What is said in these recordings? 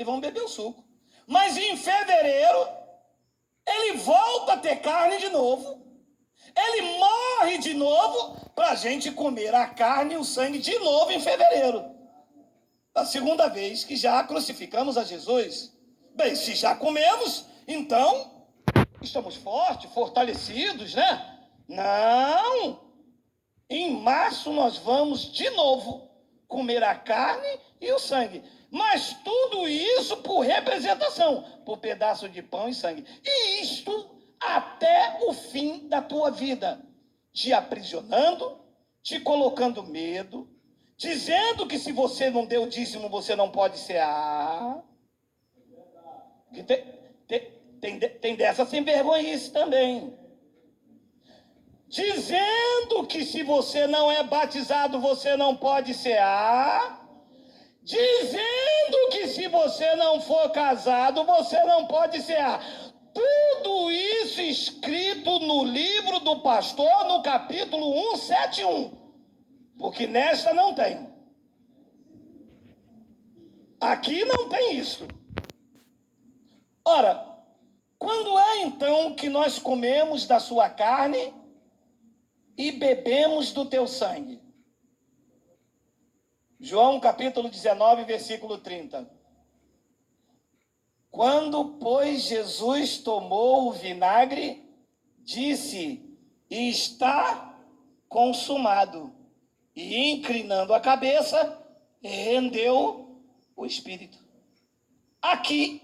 vão beber o suco. Mas em fevereiro, ele volta a ter carne de novo. Ele morre de novo para a gente comer a carne e o sangue de novo em fevereiro. A segunda vez que já crucificamos a Jesus. Bem, se já comemos, então estamos fortes, fortalecidos, né? Não! Em março nós vamos de novo comer a carne e o sangue. Mas tudo isso por representação, por pedaço de pão e sangue. E isto até o fim da tua vida, te aprisionando, te colocando medo, dizendo que se você não deu dízimo, você não pode cear. Tem dessa sem vergonhice também. Dizendo que se você não é batizado, você não pode cear. Dizendo que se você não for casado, você não pode cear. Tudo isso escrito no livro do pastor, no capítulo 171. Porque nesta não tem. Aqui não tem isso. Ora, quando é então que nós comemos da sua carne e bebemos do teu sangue? João capítulo 19, versículo 30. Quando, pois, Jesus tomou o vinagre, disse: está consumado. E inclinando a cabeça, rendeu o Espírito. Aqui,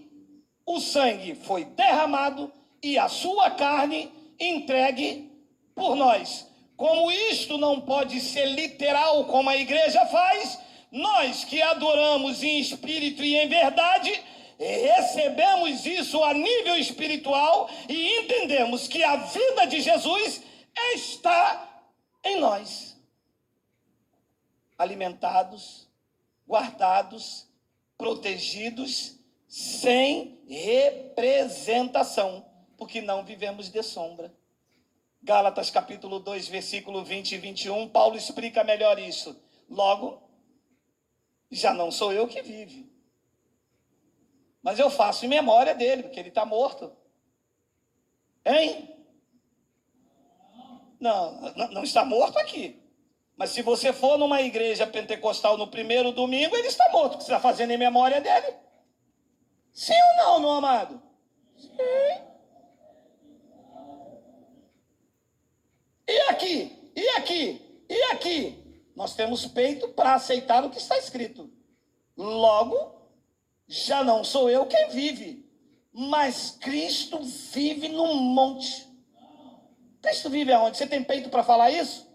o sangue foi derramado e a sua carne entregue por nós. Como isto não pode ser literal como a igreja faz, nós que adoramos em espírito e em verdade, recebemos isso a nível espiritual e entendemos que a vida de Jesus está em nós. Alimentados, guardados, protegidos, sem representação, porque não vivemos de sombra. Gálatas capítulo 2, versículo 20 e 21, Paulo explica melhor isso. Logo, já não sou eu que vive, mas eu faço em memória dele, porque ele está morto. Hein? Não está morto aqui. Mas se você for numa igreja pentecostal no primeiro domingo, ele está morto, porque você está fazendo em memória dele. Sim ou não, meu amado? Sim. E aqui? E aqui? E aqui? Nós temos peito para aceitar o que está escrito. Logo, já não sou eu quem vive, mas Cristo vive no monte. Cristo vive aonde? Você tem peito para falar isso?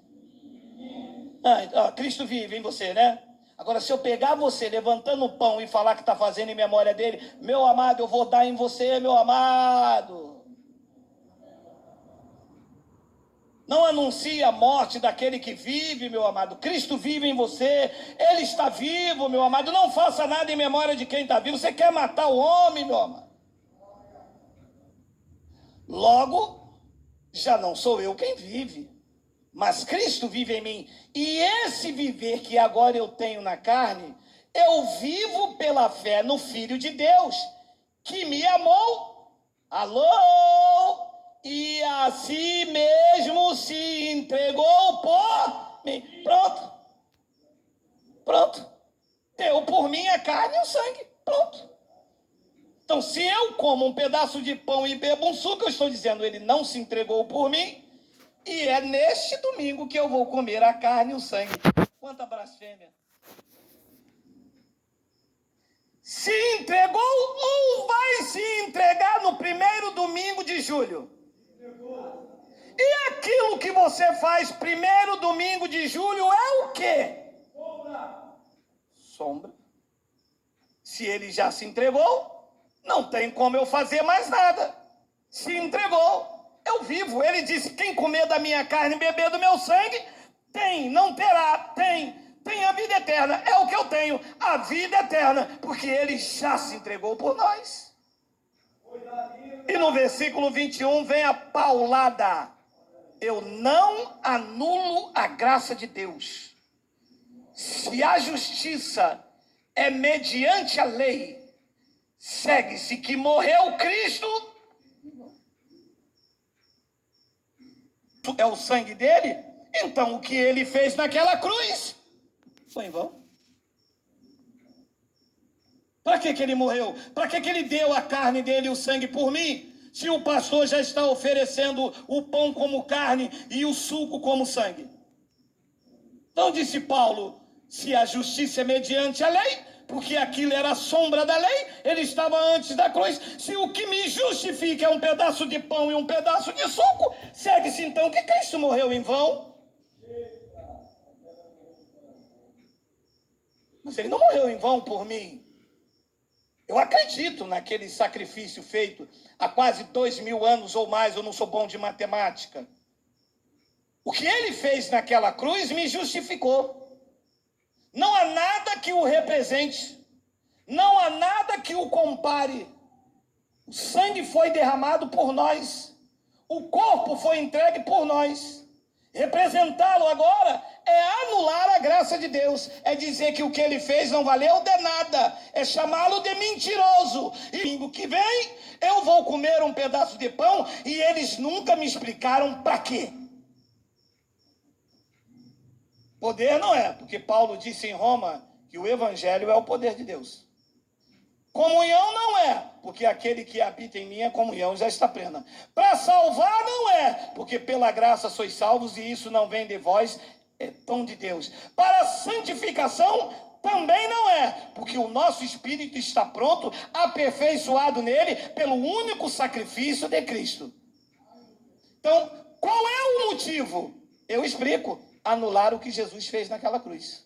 Cristo vive em você, né? Agora, se eu pegar você levantando o pão e falar que está fazendo em memória dele, meu amado, eu vou dar em você, meu amado. Não anuncie a morte daquele que vive, meu amado. Cristo vive em você, ele está vivo, meu amado. Não faça nada em memória de quem está vivo. Você quer matar o homem, meu amado? Logo, já não sou eu quem vive, mas Cristo vive em mim. E esse viver que agora eu tenho na carne, eu vivo pela fé no Filho de Deus, que me amou. Alô? E a si mesmo se entregou por mim. Pronto. Deu por mim a carne e o sangue. Pronto. Então, se eu como um pedaço de pão e bebo um suco, eu estou dizendo, ele não se entregou por mim. E é neste domingo que eu vou comer a carne e o sangue. Quanta blasfêmia. Se entregou ou vai se entregar no primeiro domingo de julho? E aquilo que você faz primeiro domingo de julho é o quê? Sombra. Se ele já se entregou, não tem como eu fazer mais nada. Se entregou, eu vivo. Ele disse, quem comer da minha carne e beber do meu sangue, não terá, tem a vida eterna. É o que eu tenho, a vida eterna, porque ele já se entregou por nós. E no versículo 21 vem a paulada. Eu não anulo a graça de Deus. Se a justiça é mediante a lei, segue-se que morreu Cristo, é o sangue dele, então o que ele fez naquela cruz foi em vão. Para que ele morreu? Para que ele deu a carne dele e o sangue por mim? Se o pastor já está oferecendo o pão como carne e o suco como sangue. Então disse Paulo, se a justiça é mediante a lei, porque aquilo era a sombra da lei, ele estava antes da cruz. Se o que me justifica é um pedaço de pão e um pedaço de suco, segue-se então que Cristo morreu em vão. Mas ele não morreu em vão por mim. Eu acredito naquele sacrifício feito há quase 2000 anos ou mais, eu não sou bom de matemática. O que ele fez naquela cruz me justificou. Não há nada que o represente, não há nada que o compare. O sangue foi derramado por nós, o corpo foi entregue por nós. Representá-lo agora é anular a graça de Deus, é dizer que o que ele fez não valeu de nada, é chamá-lo de mentiroso. E domingo que vem eu vou comer um pedaço de pão e eles nunca me explicaram para quê. Poder não é, porque Paulo disse em Roma que o evangelho é o poder de Deus. Comunhão não é, porque aquele que habita em mim, a comunhão já está plena. Para salvar não é, porque pela graça sois salvos e isso não vem de vós, é dom de Deus. Para a santificação também não é, porque o nosso espírito está pronto, aperfeiçoado nele, pelo único sacrifício de Cristo. Então, qual é o motivo? Eu explico, anular o que Jesus fez naquela cruz.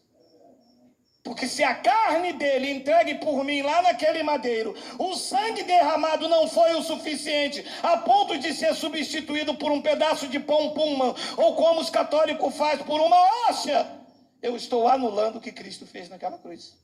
Porque se a carne dele entregue por mim lá naquele madeiro, o sangue derramado não foi o suficiente a ponto de ser substituído por um pedaço de pão puma, ou como os católicos fazem por uma hóstia, eu estou anulando o que Cristo fez naquela cruz.